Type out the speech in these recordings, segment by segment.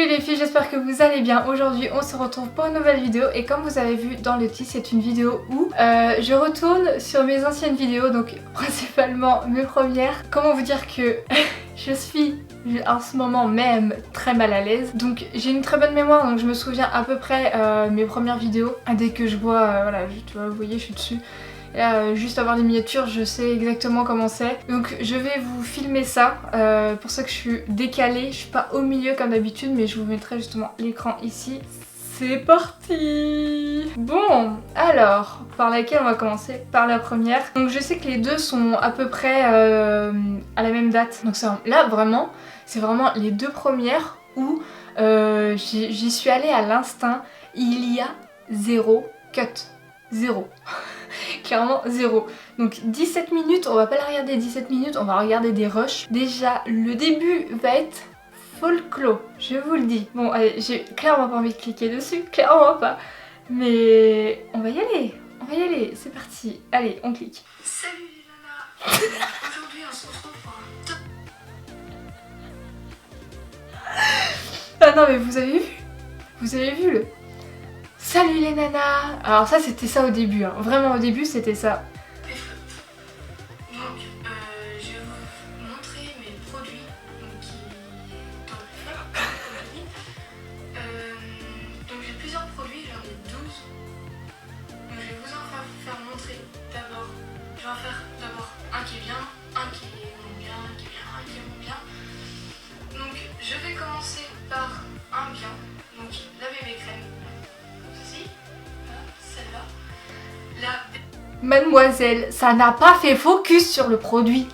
Salut les filles, j'espère que vous allez bien. Aujourd'hui on se retrouve pour une nouvelle vidéo et comme vous avez vu dans le titre, c'est une vidéo où je retourne sur mes anciennes vidéos, donc principalement mes premières. Comment vous dire que je suis en ce moment même très mal à l'aise. Donc j'ai une très bonne mémoire, donc je me souviens à peu près mes premières vidéos. Dès que je vois, voilà, tu vois, vous voyez, je suis dessus. Et là, juste avoir les miniatures, je sais exactement comment c'est. Donc je vais vous filmer ça. Pour ça que je suis décalée, je suis pas au milieu comme d'habitude, mais je vous mettrai justement l'écran ici. C'est parti! Bon, alors, par laquelle on va commencer? Par la première. Donc je sais que les deux sont à peu près à la même date. Donc là vraiment, c'est vraiment les deux premières où j'y suis allée à l'instinct. Il y a zéro cut. Zéro. Clairement zéro. Donc 17 minutes, on va pas la regarder 17 minutes, on va regarder des rushs. Déjà, le début va être folklore, je vous le dis. Bon, allez, j'ai clairement pas envie de cliquer dessus, clairement pas. Mais on va y aller, c'est parti. Allez, on clique. Salut les nanas. Aujourd'hui on se retrouve pour un top. Ah non mais vous avez vu? Vous avez vu le... Salut les nanas! Alors ça c'était ça au début, hein. Vraiment au début c'était ça. Donc je vais vous montrer mes produits qui dans le flop. Donc j'ai plusieurs produits, j'en ai 12. Donc je vais vous en faire montrer d'abord. Je vais en faire d'abord un qui est bien, un qui est moins bien, un qui est bien, un qui est moins bien. Donc je vais commencer par un bien, donc la bébé crème. Mademoiselle, ça n'a pas fait focus sur le produit.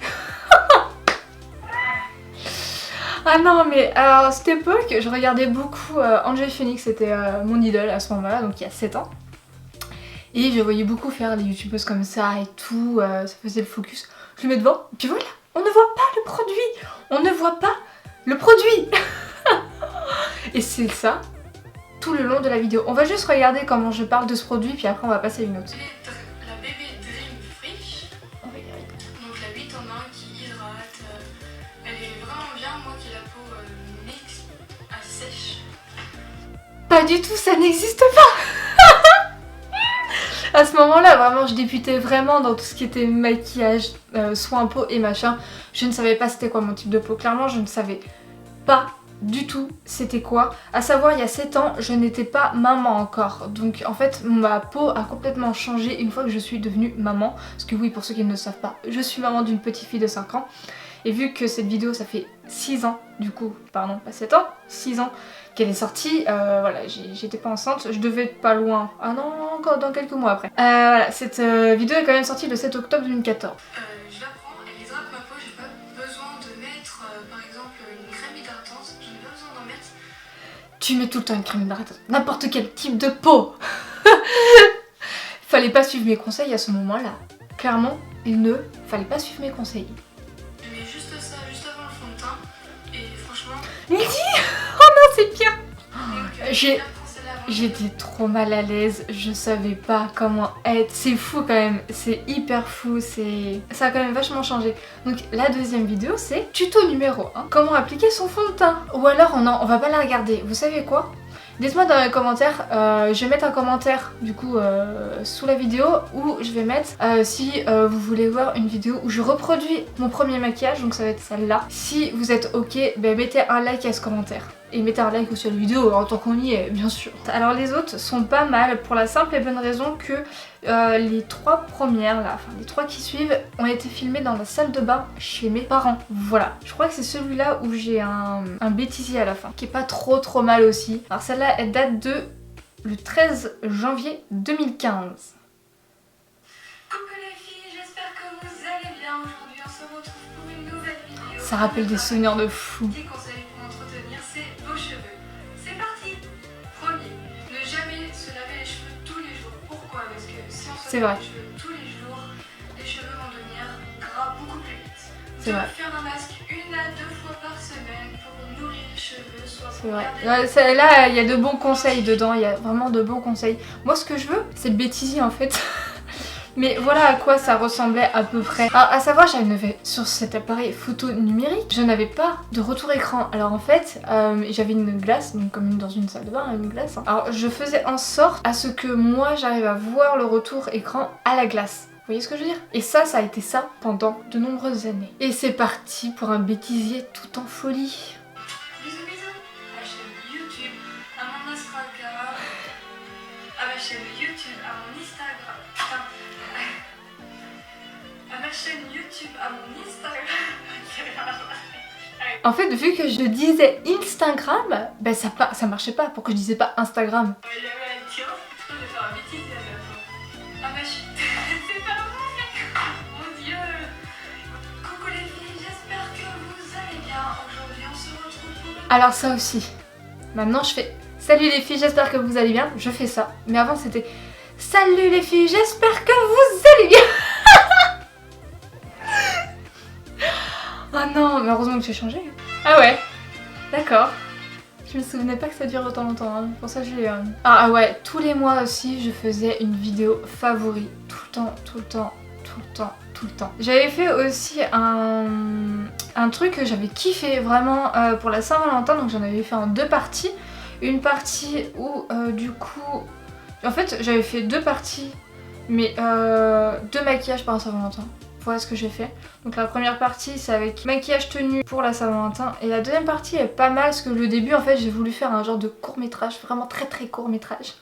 Ah non mais alors à cette époque, je regardais beaucoup Angel Phoenix, c'était mon idole à ce moment-là, donc il y a 7 ans. Et je voyais beaucoup faire les youtubeuses comme ça et tout, ça faisait le focus. Je le mets devant, et puis voilà, on ne voit pas le produit. On ne voit pas le produit. Et c'est ça tout le long de la vidéo. On va juste regarder comment je parle de ce produit, puis après on va passer à une autre. La bébé Dream Fresh. On va y arriver. Donc la 8 en 1 qui hydrate. Elle est vraiment bien, moi qui ai la peau mixte à sèche. Pas du tout, ça n'existe pas. À ce moment-là, vraiment, je débutais vraiment dans tout ce qui était maquillage, soins peau et machin. Je ne savais pas c'était quoi mon type de peau. Clairement, je ne savais pas du tout c'était quoi. À savoir, il y a 7 ans, je n'étais pas maman encore. Donc en fait, ma peau a complètement changé une fois que je suis devenue maman. Parce que oui, pour ceux qui ne le savent pas, je suis maman d'une petite fille de 5 ans. Et vu que cette vidéo, ça fait 6 ans, du coup, pardon, pas 7 ans, 6 ans qu'elle est sortie, voilà, j'étais pas enceinte, je devais être pas loin. Ah non, encore dans quelques mois après. Voilà, cette vidéo est quand même sortie le 7 octobre 2014. Je la prends, elle hydrate ma peau, j'ai pas besoin de mettre par exemple une crème hydratante, j'en ai pas besoin d'en mettre. Tu mets tout le temps une crème hydratante, n'importe quel type de peau. Fallait pas suivre mes conseils à ce moment-là. Clairement, il ne fallait pas suivre mes conseils. Je mets juste ça, juste avant le fond de teint, et franchement... Midi. Oh non, c'est pire. Donc, J'étais trop mal à l'aise, je savais pas comment être. C'est fou quand même, c'est hyper fou, ça a quand même vachement changé. Donc la deuxième vidéo c'est tuto numéro 1. Comment appliquer son fond de teint. Ou alors on va pas la regarder, vous savez quoi? Dites-moi dans les commentaires, je vais mettre un commentaire du coup sous la vidéo où je vais mettre si vous voulez voir une vidéo où je reproduis mon premier maquillage, donc ça va être celle-là. Si vous êtes ok, ben mettez un like à ce commentaire. Et mettez un like aussi à la vidéo en tant qu'on y est, bien sûr. Alors les autres sont pas mal pour la simple et bonne raison que les 3 premières, là, enfin les 3 qui suivent, ont été filmées dans la salle de bain chez mes parents. Voilà, je crois que c'est celui-là où j'ai un bêtisier à la fin, qui est pas trop mal aussi. Alors celle-là, elle date de le 13 janvier 2015. Coucou les filles, j'espère que vous allez bien. Aujourd'hui on se retrouve pour une nouvelle vidéo. Ça rappelle des souvenirs de fou. Petit conseil pour entretenir, c'est vos cheveux. C'est parti. Premier, ne jamais se laver les cheveux tous les jours. Pourquoi? Parce que si on se lave les cheveux tous les jours, les cheveux vont devenir gras beaucoup plus vite. C'est vrai. Faire un masque 1 à 2 fois par semaine pour nourrir les cheveux, soit C'est vrai. Ouais, là, il y a de bons conseils dedans, il y a vraiment de bons conseils. Moi, ce que je veux, c'est le bêtisier en fait. Mais voilà à quoi ça ressemblait à peu près. Alors à savoir, j'avais sur cet appareil photo numérique, je n'avais pas de retour écran. Alors en fait, j'avais une glace, donc comme dans une salle de bain, une glace. Alors je faisais en sorte à ce que moi j'arrive à voir le retour écran à la glace. Vous voyez ce que je veux dire? Et ça a été ça pendant de nombreuses années. Et c'est parti pour un bêtisier tout en folie. Bisous bisous à ma chaîne YouTube, à mon Instagram, à ma chaîne YouTube, à mon Instagram, à ma chaîne YouTube, à mon Instagram. En fait, vu que je disais Instagram, ben ça marchait pas. Pourquoi je disais pas Instagram? Il y avait un tiens, je vais faire un bêtisier à la fin. Ah ma chute, c'est pas vrai. Mon Dieu. Coucou les filles, j'espère que vous allez bien. Aujourd'hui on se retrouve pour le... Alors ça aussi. Maintenant je fais salut les filles, j'espère que vous allez bien. Je fais ça. Mais avant c'était salut les filles, j'espère que vous allez bien. Oh non, mais heureusement que j'ai changé. Ah ouais, d'accord. Je me souvenais pas que ça dure autant longtemps, hein. Pour ça je l'ai... Ah ouais, tous les mois aussi je faisais une vidéo favori. Tout le temps, tout le temps, tout le temps, tout le temps. J'avais fait aussi un truc que j'avais kiffé vraiment pour la Saint-Valentin, donc j'en avais fait en 2 parties. Une partie où du coup... En fait j'avais fait 2 parties, mais 2 maquillages par Saint-Valentin. Voilà ce que j'ai fait. Donc la première partie c'est avec maquillage tenue pour la Saint-Valentin. Et la deuxième partie est pas mal parce que le début en fait j'ai voulu faire un genre de court métrage. Vraiment très très court métrage.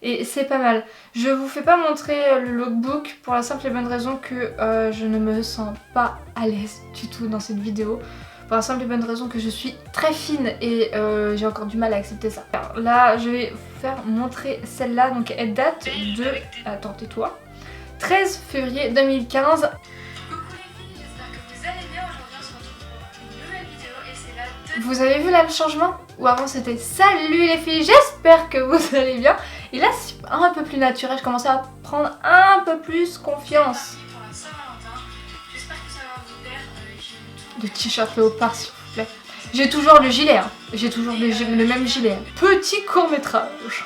Et c'est pas mal. Je vous fais pas montrer le lookbook pour la simple et bonne raison que je ne me sens pas à l'aise du tout dans cette vidéo. Pour la simple et bonne raison que je suis très fine et j'ai encore du mal à accepter ça. Alors là je vais vous faire montrer celle-là. Donc elle date de... Attends, tais-toi. 13 février 2015. Vous avez vu là le changement? Ou avant c'était salut les filles, j'espère que vous allez bien. Et là c'est un peu plus naturel, je commençais à prendre un peu plus confiance. Le t-shirt léopard s'il vous plaît. J'ai toujours le gilet, hein. J'ai toujours le même gilet. Petit court métrage.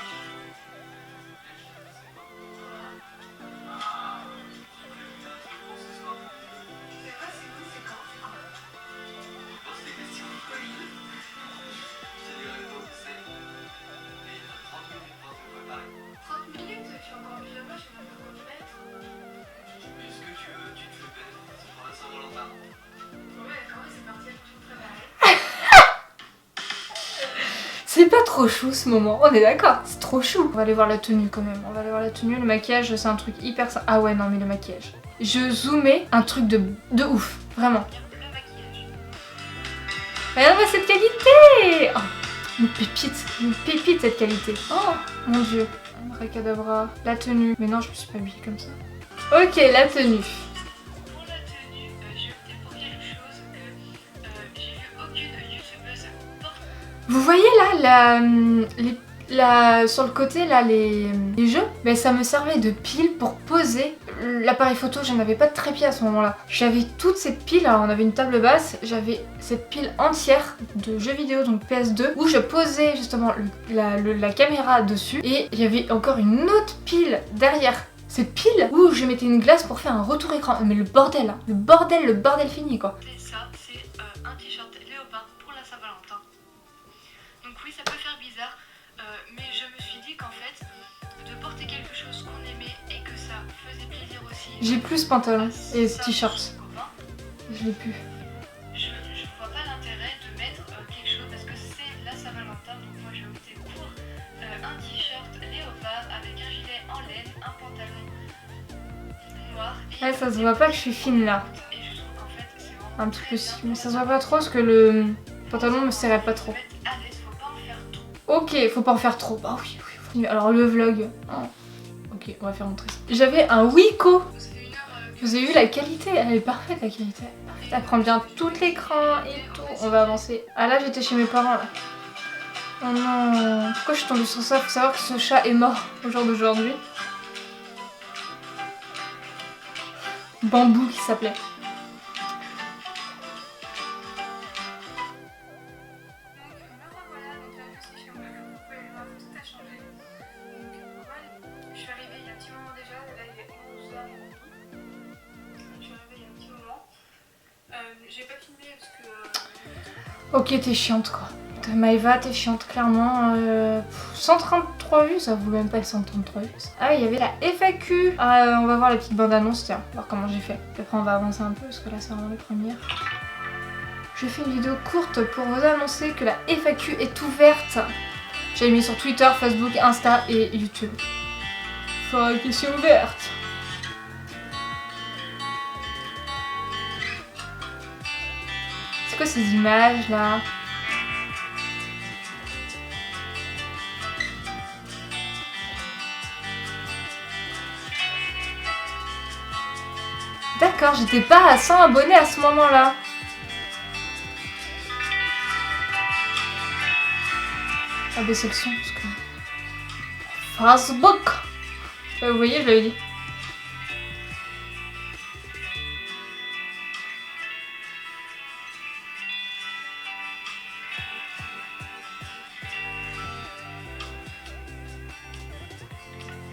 C'est pas trop chou ce moment, on est d'accord, c'est trop chou. On va aller voir la tenue quand même, on va aller voir la tenue, le maquillage c'est un truc hyper simple. Ah ouais non mais le maquillage. Je zoomais un truc de ouf, vraiment. Regarde-moi cette qualité. Oh, une pépite cette qualité. Oh mon dieu. Racadabra, la tenue. Mais non je me suis pas habillée comme ça. Ok la tenue. Vous voyez là, sur le côté là les jeux, ben, ça me servait de pile pour poser l'appareil photo. Je n'avais pas de trépied à ce moment là. J'avais toute cette pile, alors on avait une table basse, j'avais cette pile entière de jeux vidéo, donc PS2, où je posais justement la caméra dessus. Et il y avait encore une autre pile derrière cette pile où je mettais une glace pour faire un retour écran. Mais le bordel, hein, le bordel fini quoi. Et ça c'est un t-shirt léopard pour la Saint-Valentin. Donc oui, ça peut faire bizarre, mais je me suis dit qu'en fait, de porter quelque chose qu'on aimait et que ça faisait plaisir aussi... J'ai plus ce pantalon et ce t-shirt. Je l'ai plus. Je vois pas l'intérêt de mettre quelque chose parce que c'est la Saint-Valentin, donc moi j'ai opté pour un t-shirt léopard avec un gilet en laine, un pantalon noir... Ouais, ça se voit pas que je suis fine là. Et je trouve qu'en fait, c'est vraiment Un petit peu si, mais ça se voit pas trop parce que le pantalon me serrait pas trop. Ok, faut pas en faire trop. Bah oui, oui. Alors le vlog. Oh. Ok, on va faire montrer ça. J'avais un Wiko. Vous avez vu la qualité? Elle est parfaite la qualité. Parfaite. Elle prend bien tout l'écran et tout. On va avancer. Ah là j'étais chez mes parents là. Oh non. Pourquoi je suis tombée sur ça? Faut savoir que ce chat est mort au jour d'aujourd'hui. Bambou qui s'appelait. Je suis arrivée il y a un petit moment déjà, là il est 11h. Ok, t'es chiante quoi. Maëva, t'es chiante clairement. 133 vues, ça vaut même pas les 133 vues. Ah, il y avait la FAQ. Ah, on va voir la petite bande-annonce, tiens, voir comment j'ai fait. Après, on va avancer un peu parce que là, c'est vraiment les premières. Je fais une vidéo courte pour vous annoncer que la FAQ est ouverte. J'ai mis sur Twitter, Facebook, Insta et YouTube. FAQ c'est ouverte. C'est quoi ces images là? D'accord, j'étais pas à 100 abonnés à ce moment-là. Ah, baisser le son parce que... Facebook. Vous voyez, je l'avais dit.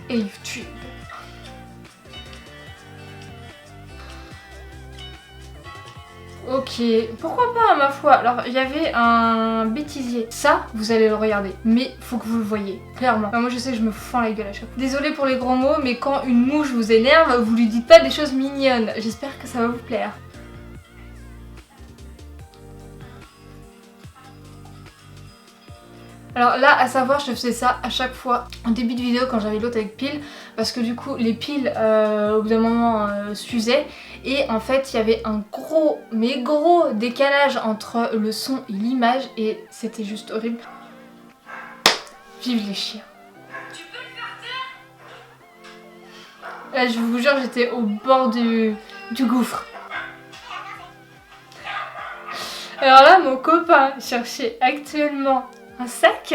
Et YouTube. Ok, pourquoi pas ma foi. Alors il y avait un bêtisier. Ça, vous allez le regarder. Mais faut que vous le voyez, clairement. Enfin, moi je sais que je me fends la gueule à chaque fois. Désolée pour les gros mots, mais quand une mouche vous énerve, vous lui dites pas des choses mignonnes. J'espère que ça va vous plaire. Alors là, à savoir, je faisais ça à chaque fois en début de vidéo quand j'avais l'autre avec pile, parce que du coup les piles au bout d'un moment s'usaient et en fait il y avait un gros, mais gros décalage entre le son et l'image et c'était juste horrible. Vive les chiens. Là je vous jure, j'étais au bord du gouffre. Alors là, mon copain cherchait actuellement un sac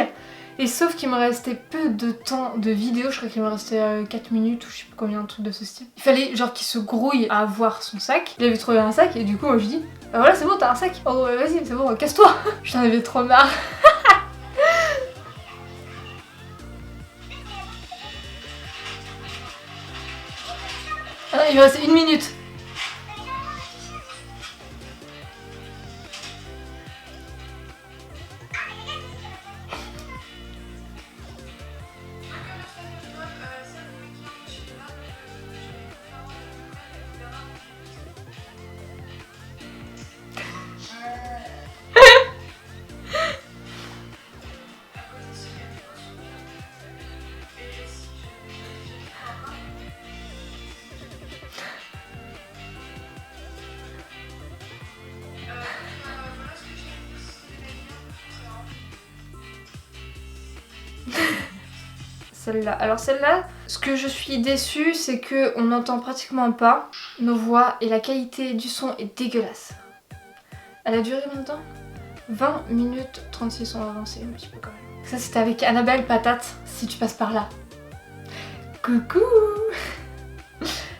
et sauf qu'il me restait peu de temps de vidéo, je crois qu'il me restait 4 minutes ou je sais plus combien de trucs de ce style. Il fallait genre qu'il se grouille à avoir son sac. Il avait trouvé un sac et du coup moi je dis bah voilà c'est bon t'as un sac. Oh vas-y c'est bon casse-toi. J'en avais trop marre. Ah non, il me restait 1 minute. Celle-là. Alors celle-là, ce que je suis déçue, c'est que on n'entend pratiquement pas nos voix et la qualité du son est dégueulasse. Elle a duré combien de temps ? 20 minutes 36, on va avancer un petit peu quand même. Ça c'était avec Annabelle Patate, si tu passes par là. Coucou.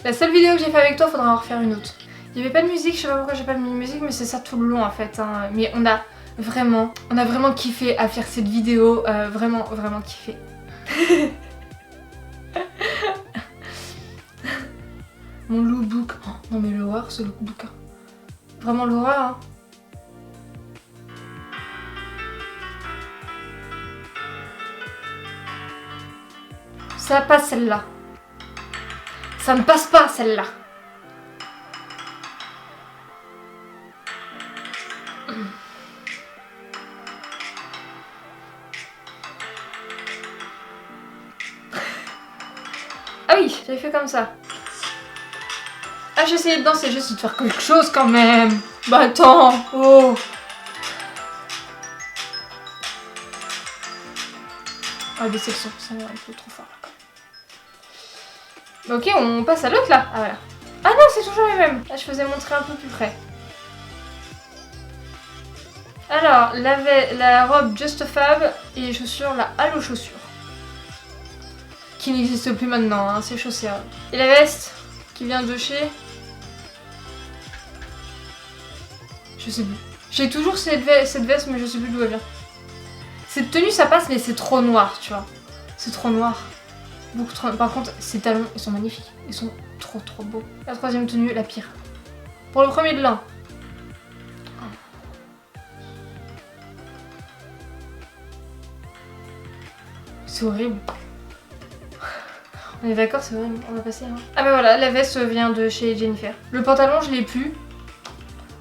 La seule vidéo que j'ai fait avec toi, faudra en refaire une autre. Il n'y avait pas de musique, je sais pas pourquoi j'ai pas mis de musique, mais c'est ça tout le long en fait. Hein. Mais on a vraiment kiffé à faire cette vidéo, vraiment kiffé. Mon lookbook. Oh, non mais l'horreur ce lookbook. Hein. Vraiment l'horreur. Hein. Ça passe celle-là. Ça ne passe pas celle-là. Ah oui, j'avais fait comme ça. Ah, j'ai essayé de danser, j'ai essayé de faire quelque chose quand même. Bah attends, oh. Ah, baisser le son, c'est un peu trop fort là. Ok, on passe à l'autre là. Ah voilà. Ah non, c'est toujours les mêmes. Là, je faisais montrer un peu plus près. Alors, la robe Just Fab et les chaussures, la Halo chaussures. Qui n'existe plus maintenant, hein, c'est chaussures. Et la veste qui vient de chez... Je sais plus. J'ai toujours cette veste, mais je sais plus d'où elle vient. Cette tenue, ça passe, mais c'est trop noir, tu vois. C'est trop noir. Beaucoup trop... Par contre, ces talons, ils sont magnifiques. Ils sont trop beaux. La troisième tenue, la pire. Pour le premier de l'an. C'est horrible. On est d'accord, c'est horrible, on va passer. Hein. Ah bah voilà, la veste vient de chez Jennifer. Le pantalon, je l'ai plus.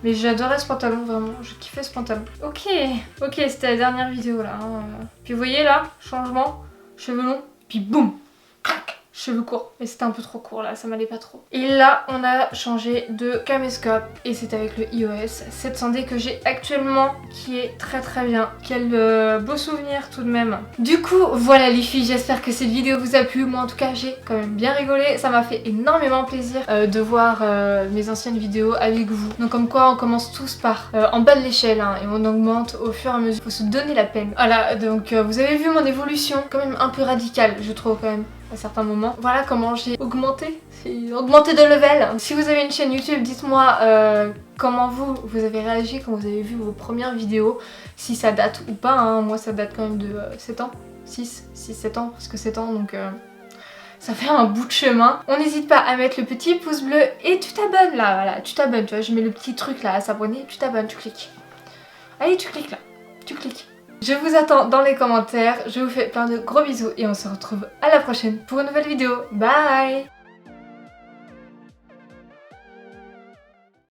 Mais j'adorais ce pantalon, vraiment, je kiffais ce pantalon. Ok, c'était la dernière vidéo là. Hein. Puis vous voyez là, changement, cheveux longs, puis boum, clac, cheveux courts. Mais c'était un peu trop court là, ça m'allait pas trop. Et là, on a changé de caméscope et c'est avec le iOS 700D que j'ai actuellement, qui est très très bien. Quel beau souvenir tout de même. Du coup, voilà les filles, j'espère que cette vidéo vous a plu. Moi en tout cas, j'ai quand même bien rigolé. Ça m'a fait énormément plaisir de voir mes anciennes vidéos avec vous. Donc comme quoi, on commence tous par en bas de l'échelle hein, et on augmente au fur et à mesure. Faut se donner la peine. Voilà, donc vous avez vu mon évolution, quand même un peu radicale, je trouve quand même. À certains moments. Voilà comment j'ai augmenté de level. Si vous avez une chaîne YouTube, dites-moi comment vous avez réagi quand vous avez vu vos premières vidéos, si ça date ou pas. Hein. Moi ça date quand même de 7 ans, 7 ans, presque 7 ans, donc ça fait un bout de chemin. On n'hésite pas à mettre le petit pouce bleu et tu t'abonnes là, voilà, tu t'abonnes, tu vois, je mets le petit truc là à s'abonner, tu t'abonnes, tu cliques. Allez, tu cliques là, tu cliques. Je vous attends dans les commentaires, je vous fais plein de gros bisous et on se retrouve à la prochaine pour une nouvelle vidéo. Bye!